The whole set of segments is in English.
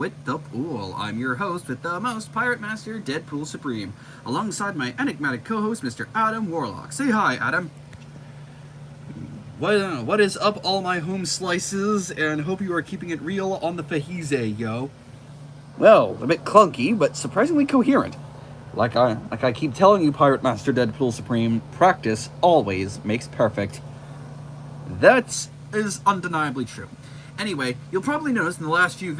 with the pool. I'm your host with the most, Pirate Master Deadpool Supreme, alongside my enigmatic co-host, Mr. Adam Warlock. Say hi, Adam. What is up, all my home slices, and hope you are keeping it real on the fajize, yo. Well, a bit clunky, but surprisingly coherent. Like I keep telling you, Pirate Master Deadpool Supreme, practice always makes perfect. That is undeniably true. Anyway, you'll probably notice in the last few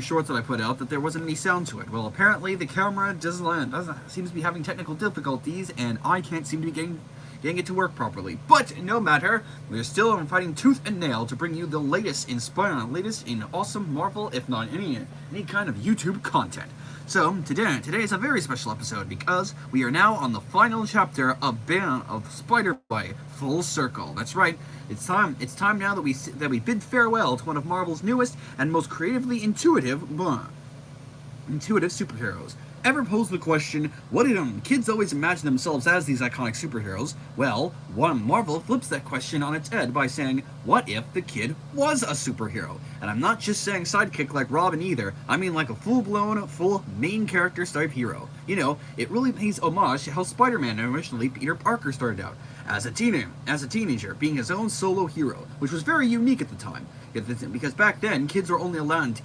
shorts that I put out that there wasn't any sound to it. Well, apparently the camera seems to be having technical difficulties, and I can't seem to be getting it to work properly. But no matter, we're still fighting tooth and nail to bring you the latest in awesome Marvel, if not any kind of YouTube content. So today is a very special episode because we are now on the final chapter of Spider-Boy Full Circle. That's right. It's time now that we bid farewell to one of Marvel's newest and most creatively intuitive superheroes. Ever posed the question, what did kids always imagine themselves as these iconic superheroes? Well, Marvel flips that question on its head by saying, what if the kid was a superhero? And I'm not just saying sidekick like Robin either, I mean like a full main character type hero. You know, it really pays homage to how Spider-Man and originally Peter Parker started out, as a teenager, being his own solo hero, which was very unique at the time. Because back then, teenagers were only allowed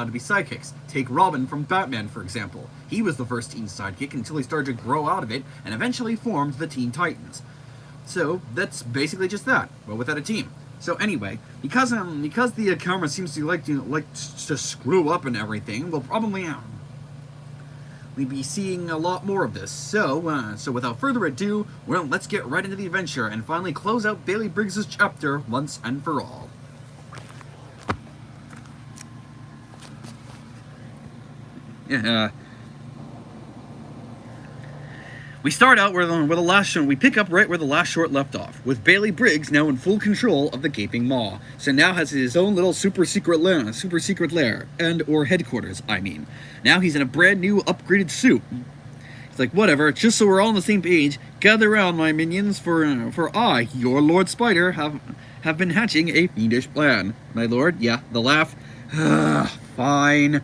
to be sidekicks. Take Robin from Batman, for example. He was the first teen sidekick until he started to grow out of it and eventually formed the Teen Titans. So that's basically just that, but without a team. So anyway, because the camera seems to like to screw up and everything, we'll probably we'll be seeing a lot more of this. So without further ado, well, let's get right into the adventure and finally close out Bailey Briggs' chapter once and for all. We start out we pick up right where the last short left off, with Bailey Briggs now in full control of the Gaping Maw. So now has his own little super secret lair, or headquarters, I mean. Now he's in a brand new upgraded suit. It's like, whatever, just so we're all on the same page, gather around, my minions, for I, your Lord Spider, have been hatching a fiendish plan. My lord, yeah, the laugh. Fine.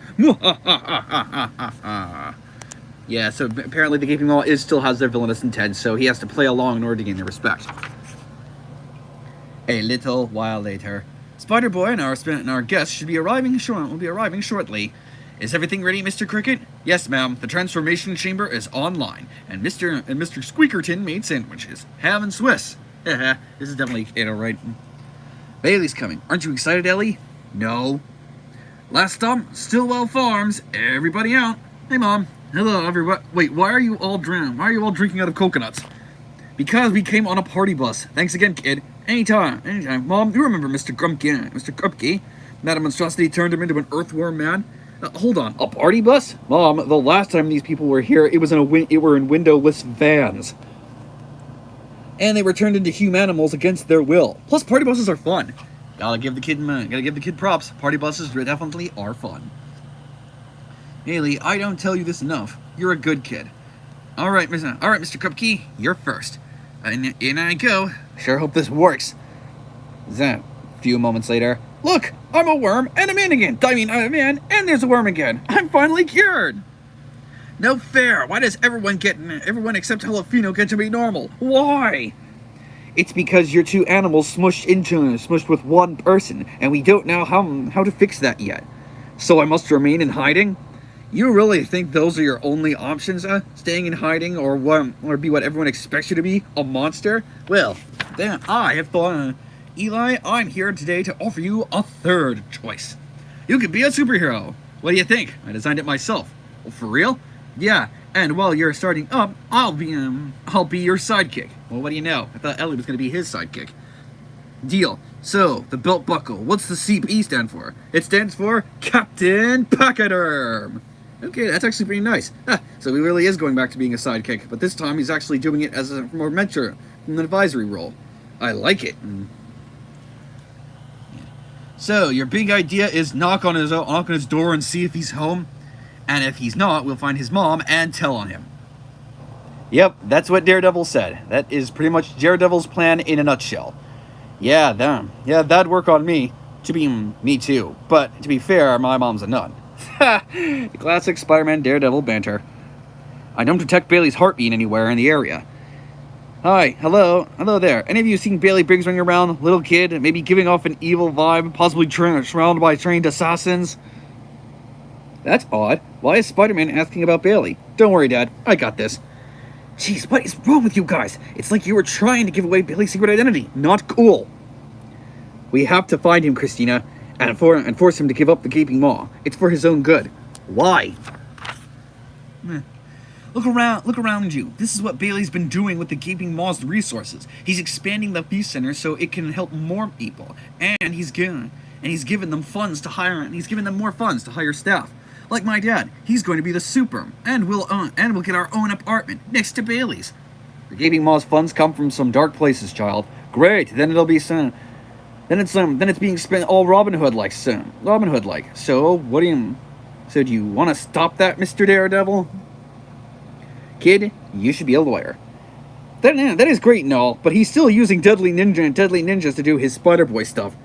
Yeah, so apparently the Gaping Maw still has their villainous intent, so he has to play along in order to gain their respect. A little while later, Spider-Boy and our guests will be arriving shortly. Is everything ready, Mr. Cricket? Yes, ma'am. The transformation chamber is online, and Mr. Squeakerton made sandwiches. Ham and Swiss. This is definitely potato, right? Bailey's coming. Aren't you excited, Ellie? No. Last stop, Stillwell Farms. Everybody out. Hey, Mom. Hello, everybody. Wait, why are you all drinking out of coconuts? Because we came on a party bus. Thanks again, kid. Anytime. Mom, you remember Mr. Krupke? That monstrosity turned him into an earthworm man. Hold on, a party bus? Mom, the last time these people were here, it were in windowless vans. And they were turned into humanimals against their will. Plus, party buses are fun. Gotta give the kid props. Party buses definitely are fun. Haley, I don't tell you this enough. You're a good kid. All right, Mr. Krupke, you're first. And in I go. Sure hope this works. A few moments later. Look, I'm a worm and a man again. I'm a man and there's a worm again. I'm finally cured. No fair. Why does everyone except Jalapeno get to be normal? Why? It's because you're two animals smushed with one person, and we don't know how to fix that yet. So I must remain in hiding? You really think those are your only options, staying in hiding, or be what everyone expects you to be, a monster? Well, then I have thought, Eli, I'm here today to offer you a third choice. You could be a superhero. What do you think? I designed it myself. Well, for real? Yeah. And while you're starting up, I'll be your sidekick. Well, what do you know? I thought Ellie was going to be his sidekick. Deal. So, the belt buckle. What's the CP stand for? It stands for Captain Pachyderm. Okay, that's actually pretty nice. So he really is going back to being a sidekick, but this time he's actually doing it as a more mentor, an advisory role. I like it. So, your big idea is knock on his door and see if he's home? And if he's not, we'll find his mom and tell on him. Yep, that's what Daredevil said. That is pretty much Daredevil's plan in a nutshell. Yeah, that'd work on me. Me too. But to be fair, my mom's a nun. Ha! Classic Spider-Man Daredevil banter. I don't detect Bailey's heartbeat anywhere in the area. Hi, hello there. Any of you seen Bailey Briggs running around, little kid, maybe giving off an evil vibe, possibly surrounded by trained assassins? That's odd. Why is Spider-Man asking about Bailey? Don't worry, Dad. I got this. Jeez, what is wrong with you guys? It's like you were trying to give away Bailey's secret identity. Not cool. We have to find him, Christina, and force him to give up the Gaping Maw. It's for his own good. Why? Look around you. This is what Bailey's been doing with the Gaping Maw's resources. He's expanding the Peace Center so it can help more people, and he's given them funds to hire, and he's given them more funds to hire staff. Like my dad, he's going to be the super, and we'll get our own apartment next to Bailey's. The Gaping Maw's funds come from some dark places, child. Great, then it'll be some. Then it's being spent all Robin Hood like. So do you want to stop that, Mr. Daredevil? Kid, you should be a lawyer. That is great and all, but he's still using deadly ninjas to do his Spider-Boy stuff.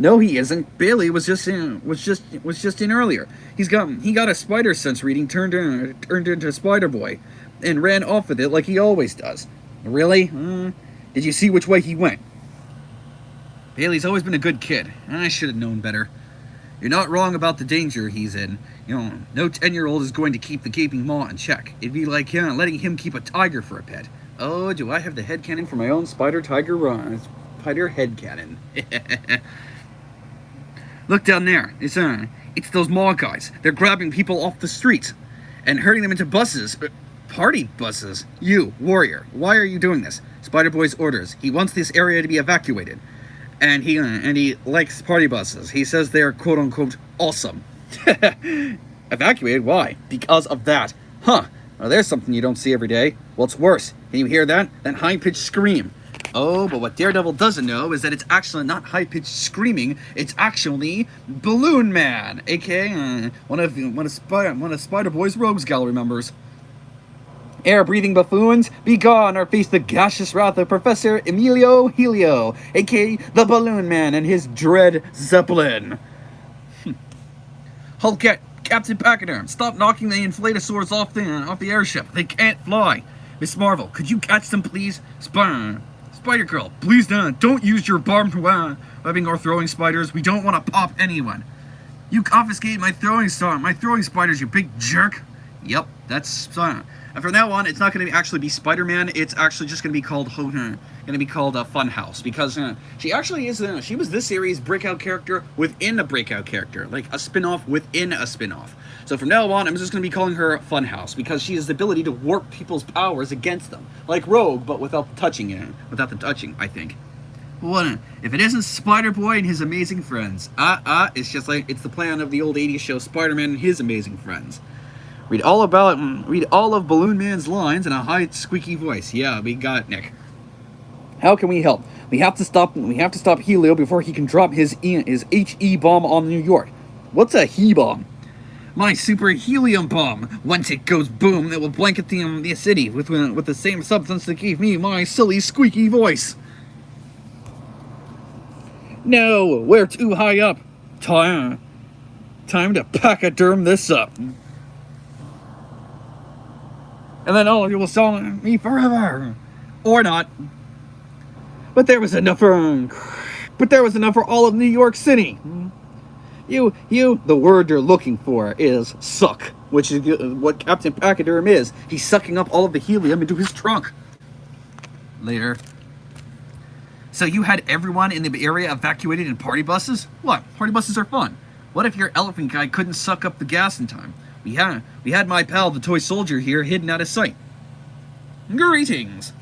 No, he isn't. Bailey was just in earlier. He got a spider sense reading turned into Spider-Boy, and ran off with it like he always does. Really? Did you see which way he went? Bailey's always been a good kid, and I should have known better. You're not wrong about the danger he's in. No 10-year-old is going to keep the Gaping Maw in check. It'd be like letting him keep a tiger for a pet. Oh, do I have the headcanon for my own spider headcanon. Look down there. It's those Maw guys. They're grabbing people off the streets and herding them into buses. Party buses. You, warrior, why are you doing this? Spider-Boy's orders. He wants this area to be evacuated. And he likes party buses. He says they're quote-unquote awesome. Evacuated? Why? Because of that. Huh. Well, there's something you don't see every day. What's worse? Can you hear that? That high-pitched scream. Oh, but what Daredevil doesn't know is that it's actually not high-pitched screaming. It's actually Balloon Man, a.k.a. one of Spider-Boy's rogues gallery members. Air-breathing buffoons, be gone or face the gaseous wrath of Professor Emilio Helio, a.k.a. the Balloon Man and his dread Zeppelin. Hulk, Captain Pachyderm, stop knocking the inflatosaurs off the airship. They can't fly. Miss Marvel, could you catch them, please? Spider-Girl, please don't use your barbed webbing or throwing spiders. We don't want to pop anyone. You confiscated my throwing spiders, you big jerk. Yep, that's and from now on, it's not going to actually be Spider-Man. It's actually just going to be called Funhouse, because she actually is. She was this series' breakout character within a breakout character, like a spin-off within a spin-off. So from now on, I'm just going to be calling her Funhouse, because she has the ability to warp people's powers against them, like Rogue, but without the touching. I think. Well, if it isn't Spider-Boy and his amazing friends, it's just like it's the plan of the old '80s show Spider-Man and his amazing friends. Read all of Balloon Man's lines in a high, squeaky voice. Yeah, we got it, Nick. How can we help? We have to stop Helio before he can drop his HE bomb on New York. What's a he bomb? My super helium bomb. Once it goes boom, it will blanket the city with the same substance that gave me my silly, squeaky voice. No, we're too high up. Time to pachyderm this up. And then all of you will sell me forever. Or not. But there was enough for all of New York City. The word you're looking for is suck, which is what Captain Pachyderm is. He's sucking up all of the helium into his trunk. Later. So you had everyone in the area evacuated in party buses? What? Party buses are fun. What if your elephant guy couldn't suck up the gas in time? We had my pal, the toy soldier here, hidden out of sight. Greetings.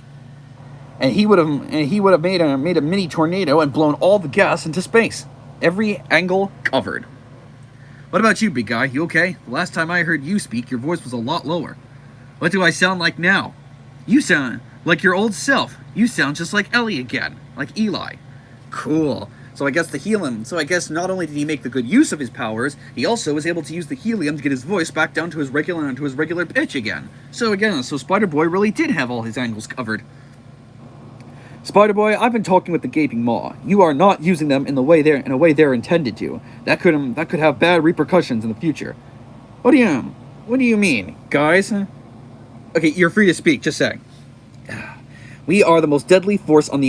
And he would have made a mini tornado and blown all the gas into space. Every angle covered. What about you, big guy? You okay? The last time I heard you speak, your voice was a lot lower. What do I sound like now? You sound like your old self. You sound just like Ellie again, like Eli. Cool. So I guess not only did he make the good use of his powers, he also was able to use the helium to get his voice back down to his regular pitch again. So Spider-Boy really did have all his angles covered. Spider-Boy, I've been talking with the Gaping Maw. You are not using them in a way they're intended to. That could have bad repercussions in the future. What do you mean, guys? Okay, you're free to speak. Just saying. We are the most deadly force on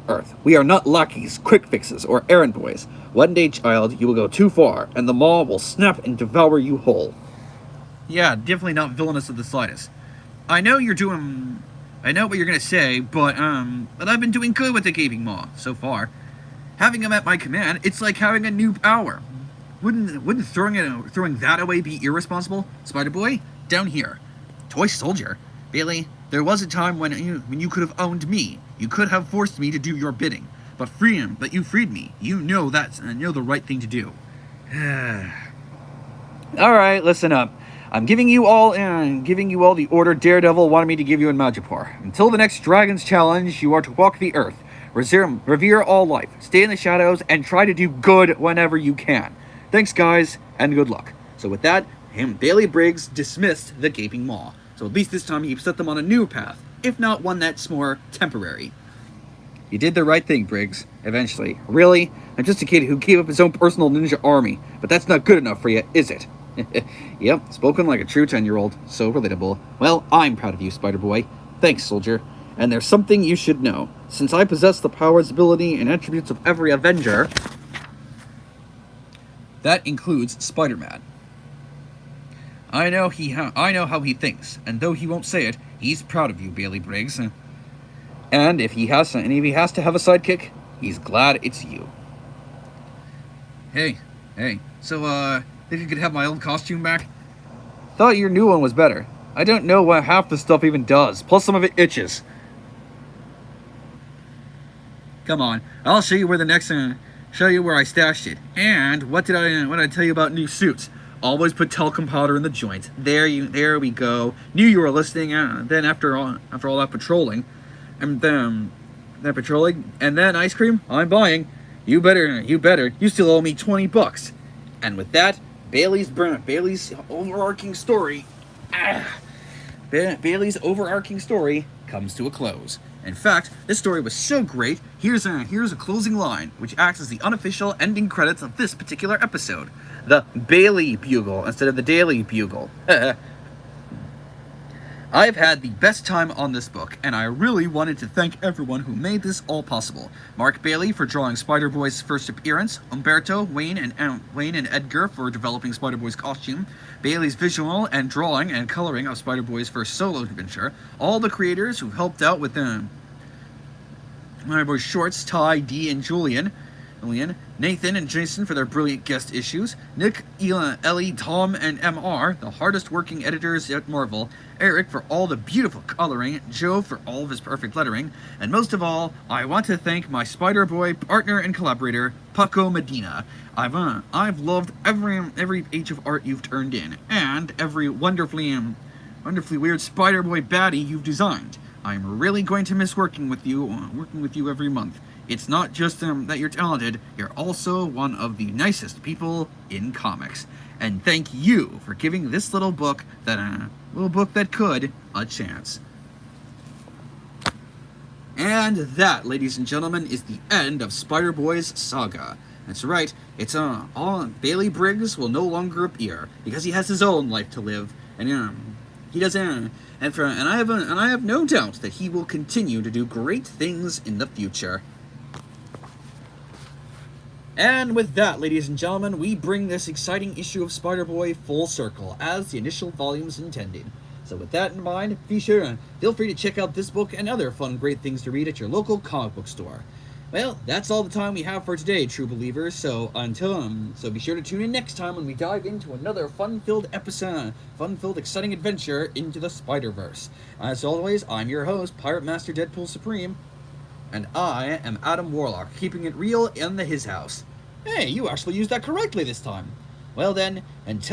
Earth. We are not lackeys, quick fixes, or errand boys. One day, child, you will go too far, and the Maw will snap and devour you whole. Yeah, definitely not villainous of the slightest. I know what you're gonna say, but I've been doing good with the Gaping Maw so far. Having him at my command, it's like having a new power. Wouldn't throwing that away be irresponsible? Spider-Boy, down here. Toy soldier, Bailey. There was a time when you could have owned me. You could have forced me to do your bidding, but you freed me. You know the right thing to do. All right, listen up. I'm giving you all the order Daredevil wanted me to give you in Madripoor. Until the next Dragon's Challenge, you are to walk the earth, revere all life, stay in the shadows, and try to do good whenever you can. Thanks, guys, and good luck. So with that, Bailey Briggs dismissed the Gaping Maw. So at least this time he set them on a new path, if not one that's more temporary. You did the right thing, Briggs. Eventually. Really? I'm just a kid who gave up his own personal ninja army, but that's not good enough for you, is it? Yep, spoken like a true 10-year-old. So relatable. Well, I'm proud of you, Spider-Boy. Thanks, soldier. And there's something you should know. Since I possess the powers, ability, and attributes of every Avenger, that includes Spider-Man. I know how he thinks, and though he won't say it, he's proud of you, Bailey Briggs. And if he has to have a sidekick, he's glad it's you. Hey, so, think I could have my old costume back? Thought your new one was better. I don't know what half the stuff even does, plus some of it itches. Come on, I'll show you where I stashed it. And what did I tell you about new suits? Always put talcum powder in the joint. There we go. Knew you were listening. Then after all that patrolling, and then ice cream, I'm buying. You better. You still owe me $20. And with that, Bailey's overarching story. Bailey's overarching story comes to a close. In fact, this story was so great, here's a closing line, which acts as the unofficial ending credits of this particular episode. The Bailey Bugle instead of the Daily Bugle. I've had the best time on this book, and I really wanted to thank everyone who made this all possible. Mark Bailey for drawing Spider-Boy's first appearance, Umberto, Wayne, and Edgar for developing Spider-Boy's costume, Bailey's visual and drawing and coloring of Spider-Boy's first solo adventure, all the creators who helped out with Spider-Boy's shorts, Ty, Dee, and Julian, Nathan and Jason for their brilliant guest issues, Nick, Ellie, Tom, and MR, the hardest working editors at Marvel, Eric for all the beautiful coloring, Joe for all of his perfect lettering, and most of all, I want to thank my Spider-Boy partner and collaborator, Paco Medina. I've loved every page of art you've turned in, and every wonderfully weird Spider-Boy baddie you've designed. I'm really going to miss working with you every month. It's not just that you're talented, you're also one of the nicest people in comics. And thank you for giving this little book that could a chance. And that, ladies and gentlemen, is the end of Spider-Boy's saga. That's right, it's all Bailey Briggs will no longer appear because he has his own life to live, and he doesn't. And I have no doubt that he will continue to do great things in the future. And with that, ladies and gentlemen, we bring this exciting issue of Spider-Boy full circle, as the initial volumes intended. So with that in mind, feel free to check out this book and other fun, great things to read at your local comic book store. Well, that's all the time we have for today, true believers, so be sure to tune in next time when we dive into another fun-filled episode, exciting adventure into the Spider-Verse. As always, I'm your host, Pirate Master Deadpool Supreme, and I am Adam Warlock, keeping it real in his house. Hey, you actually used that correctly this time. Well then, until